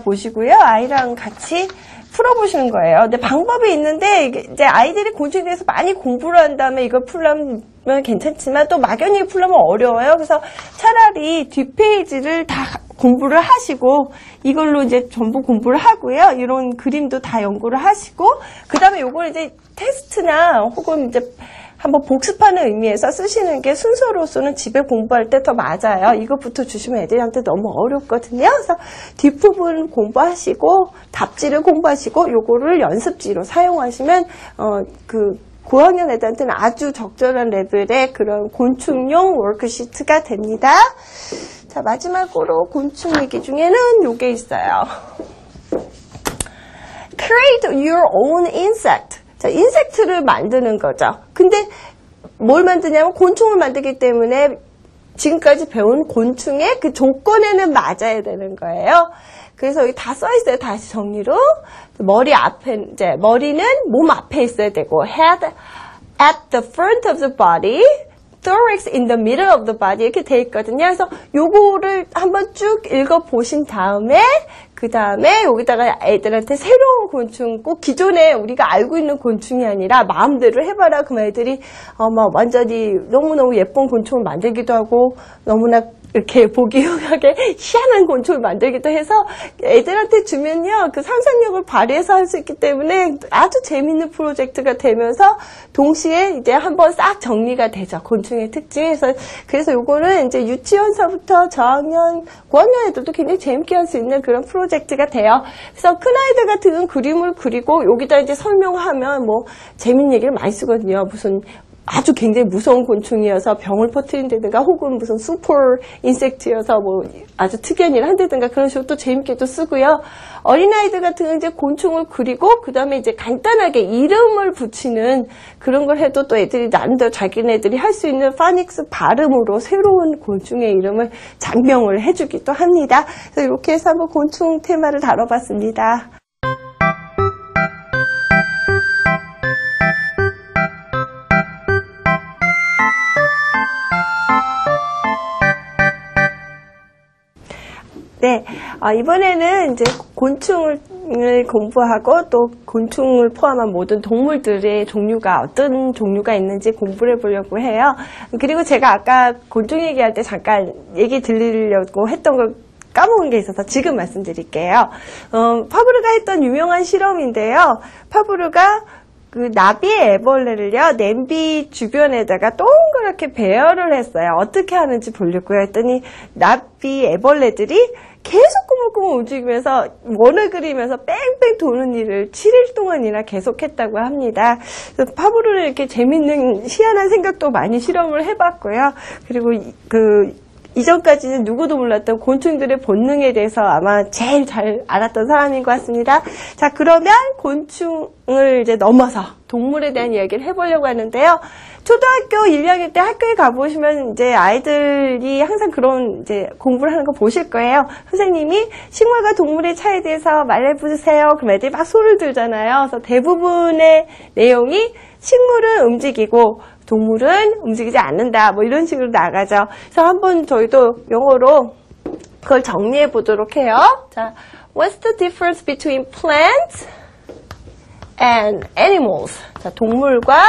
보시고요. 아이랑 같이 풀어보시는 거예요. 근데 방법이 있는데, 이제 아이들이 곤충에 대해서 많이 공부를 한 다음에 이걸 풀려면 괜찮지만 또 막연히 풀려면 어려워요. 그래서 차라리 뒷페이지를 다 공부를 하시고, 이걸로 이제 전부 공부를 하고요. 이런 그림도 다 연구를 하시고, 그 다음에 요걸 이제 테스트나 혹은 이제 한번 복습하는 의미에서 쓰시는 게 순서로서는 집에 공부할 때 더 맞아요. 이것부터 주시면 애들한테 너무 어렵거든요. 그래서 뒷부분 공부하시고 답지를 공부하시고 요거를 연습지로 사용하시면 고학년 애들한테는 아주 적절한 레벨의 그런 곤충용 워크시트가 됩니다. 자, 마지막으로 곤충 얘기 중에는 요게 있어요. Create your own insect. 자, 인섹트를 만드는 거죠. 근데 뭘 만드냐면 곤충을 만들기 때문에 지금까지 배운 곤충의 그 조건에는 맞아야 되는 거예요. 그래서 여기 다 써 있어요. 다시 정리로. 머리 앞에, 이제 머리는 몸 앞에 있어야 되고, head at the front of the body, thorax in the middle of the body 이렇게 돼 있거든요. 그래서 요거를 한번 쭉 읽어보신 다음에 그 다음에 여기다가 애들한테 새로운 곤충, 꼭 기존에 우리가 알고 있는 곤충이 아니라 마음대로 해봐라. 그럼 애들이 막 완전히 너무너무 예쁜 곤충을 만들기도 하고 너무나 이렇게 보기 흉하게 희한한 곤충을 만들기도 해서 애들한테 주면요, 그 상상력을 발휘해서 할 수 있기 때문에 아주 재밌는 프로젝트가 되면서 동시에 이제 한번 싹 정리가 되죠. 곤충의 특징에서. 그래서 요거는 이제 유치원서부터 저학년, 고학년 애들도 굉장히 재밌게 할 수 있는 그런 프로젝트가 돼요. 그래서 큰 아이들 같은 그림을 그리고 여기다 이제 설명하면 뭐 재밌는 얘기를 많이 쓰거든요. 무슨 아주 굉장히 무서운 곤충이어서 병을 퍼뜨린다든가 혹은 무슨 슈퍼 인섹트여서 뭐 아주 특이한 일을 한다든가 그런 식으로 또 재밌게 또 쓰고요. 어린아이들 같은 경우는 이제 곤충을 그리고 그 다음에 이제 간단하게 이름을 붙이는 그런 걸 해도 또 애들이 나름대로 자기네들이 할 수 있는 파닉스 발음으로 새로운 곤충의 이름을 장명을 해주기도 합니다. 그래서 이렇게 해서 한번 곤충 테마를 다뤄봤습니다. 네, 이번에는 이제 곤충을 공부하고 또 곤충을 포함한 모든 동물들의 종류가 어떤 종류가 있는지 공부를 해보려고 해요. 그리고 제가 아까 곤충 얘기할 때 잠깐 얘기 드리려고 했던 걸 까먹은 게 있어서 지금 말씀드릴게요. 파브르가 했던 유명한 실험인데요. 파브르가 그 나비의 애벌레를요, 냄비 주변에다가 동그랗게 배열을 했어요. 어떻게 하는지 보려고요. 했더니 나비 애벌레들이 계속 꾸물꾸물 움직이면서 원을 그리면서 뺑뺑 도는 일을 7일 동안이나 계속했다고 합니다. 그래서 파브르는 이렇게 재밌는 희한한 생각도 많이 실험을 해봤고요. 그리고 이전까지는 누구도 몰랐던 곤충들의 본능에 대해서 아마 제일 잘 알았던 사람인 것 같습니다. 자, 그러면 곤충을 이제 넘어서 동물에 대한 이야기를 해보려고 하는데요. 초등학교 1학년 때 학교에 가보시면 이제 아이들이 항상 그런 이제 공부를 하는 거 보실 거예요. 선생님이 식물과 동물의 차이에 대해서 말해보세요. 그럼 애들이 막 손을 들잖아요. 그래서 대부분의 내용이 식물은 움직이고 동물은 움직이지 않는다. 뭐 이런 식으로 나가죠. 그래서 한번 저희도 영어로 그걸 정리해 보도록 해요. 자, what's the difference between plants and animals? 자, 동물과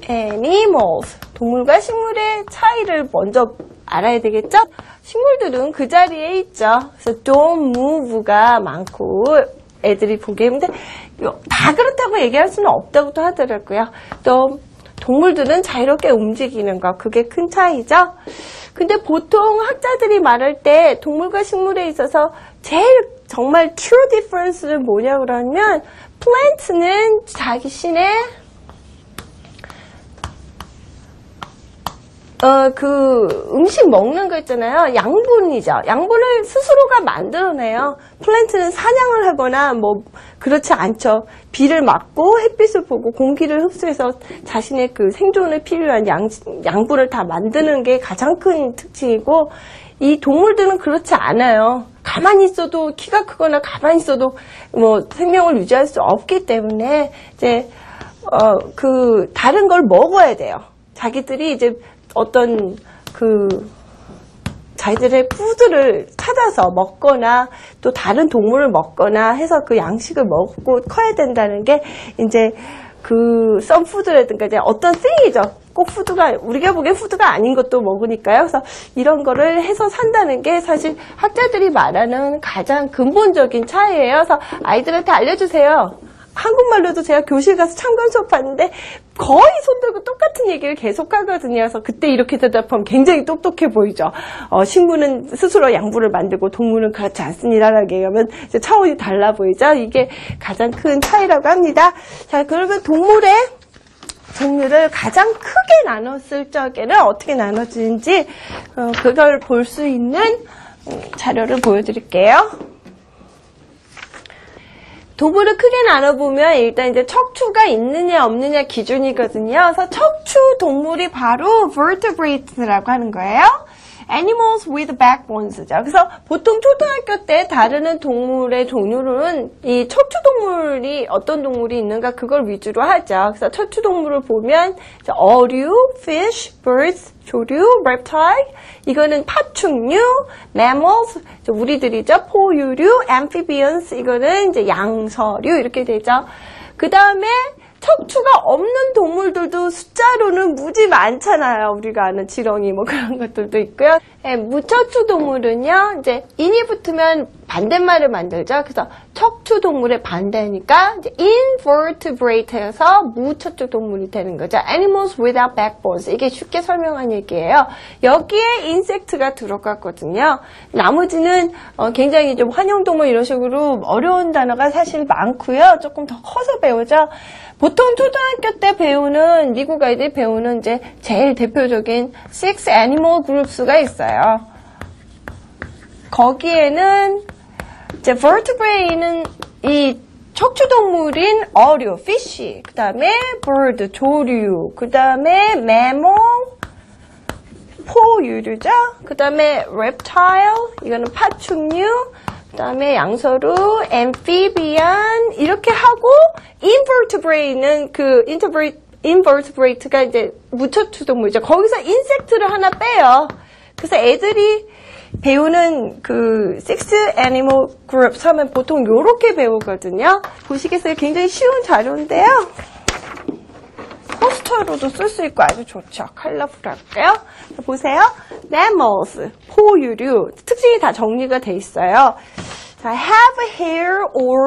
animals. 동물과 식물의 차이를 먼저 알아야 되겠죠? 식물들은 그 자리에 있죠. 그래서 don't move가 많고 애들이 보기에 근데 다 그렇다고 얘기할 수는 없다고도 하더라고요. 또 동물들은 자유롭게 움직이는 거, 그게 큰 차이죠. 근데 보통 학자들이 말할 때 동물과 식물에 있어서 제일 정말 true difference는 뭐냐 그러면 plant는 자신의 음식 먹는 거 있잖아요. 양분이죠. 양분을 스스로가 만들어내요. 플랜트는 사냥을 하거나 뭐 그렇지 않죠. 비를 맞고 햇빛을 보고 공기를 흡수해서 자신의 그 생존에 필요한 양분을 다 만드는 게 가장 큰 특징이고, 이 동물들은 그렇지 않아요. 가만히 있어도 키가 크거나 가만히 있어도 뭐 생명을 유지할 수 없기 때문에 이제 다른 걸 먹어야 돼요. 자기들이 이제 어떤 자기들의 푸드를 찾아서 먹거나 또 다른 동물을 먹거나 해서 그 양식을 먹고 커야 된다는 게 이제 그 썸푸드라든가 이제 어떤 thing이죠. 꼭 푸드가 우리가 보기엔 푸드가 아닌 것도 먹으니까요. 그래서 이런 거를 해서 산다는 게 사실 학자들이 말하는 가장 근본적인 차이예요. 그래서 아이들한테 알려주세요. 한국말로도 제가 교실 가서 참관 수업하는데 거의 손 들고 똑같은 얘기를 계속 하거든요. 그래서 그때 이렇게 대답하면 굉장히 똑똑해 보이죠. 식물은 스스로 양분을 만들고 동물은 그렇지 않습니다라고 얘기하면 이제 차원이 달라 보이죠. 이게 가장 큰 차이라고 합니다. 자, 그러면 동물의 종류를 가장 크게 나눴을 적에는 어떻게 나눠지는지 그걸 볼 수 있는 자료를 보여드릴게요. 동물을 크게 나눠보면 일단 이제 척추가 있느냐 없느냐 기준이거든요. 그래서 척추 동물이 바로 vertebrate라고 하는 거예요. Animals with backbones죠. 그래서 보통 초등학교 때 다루는 동물의 종류는 이 척추 동물이 어떤 동물이 있는가 그걸 위주로 하죠. 그래서 척추 동물을 보면 어류, fish, birds, 조류, reptile, 이거는 파충류, mammals, 우리들이죠. 포유류, amphibians, 이거는 이제 양서류 이렇게 되죠. 그 다음에 척추가 없는 동물들도 숫자로는 무지 많잖아요. 우리가 아는 지렁이 뭐 그런 것들도 있고요. 네, 무척추 동물은요, 이제 인이 붙으면 반대말을 만들죠. 그래서 척추 동물의 반대니까 이제 invertebrate에서 무척추 동물이 되는 거죠. Animals without backbones. 이게 쉽게 설명한 얘기예요. 여기에 insect가 들어갔거든요. 나머지는 굉장히 좀 환영동물 이런 식으로 어려운 단어가 사실 많고요. 조금 더 커서 배우죠. 보통 초등학교 때 배우는, 미국 아이들이 배우는 이제 제일 대표적인 6 animal groups가 있어요. 거기에는 이제 vertebrate는 이 척추동물인 어류, fish, 그 다음에 bird, 조류, 그 다음에 mammal, 포유류죠. 그 다음에 reptile, 이거는 파충류, 그 다음에 양서류, amphibian, 이렇게 하고, invertebrate는 invertebrate가 이제 무척추 동물이죠. 거기서 insect를 하나 빼요. 그래서 애들이 배우는 그 6 animal groups 하면 보통 요렇게 배우거든요. 보시겠어요? 굉장히 쉬운 자료인데요. 포스터로도 쓸 수 있고 아주 좋죠. 컬러풀할게요. 보세요. mammals, 포유류. 특징이 다 정리가 돼 있어요. 자, have hair or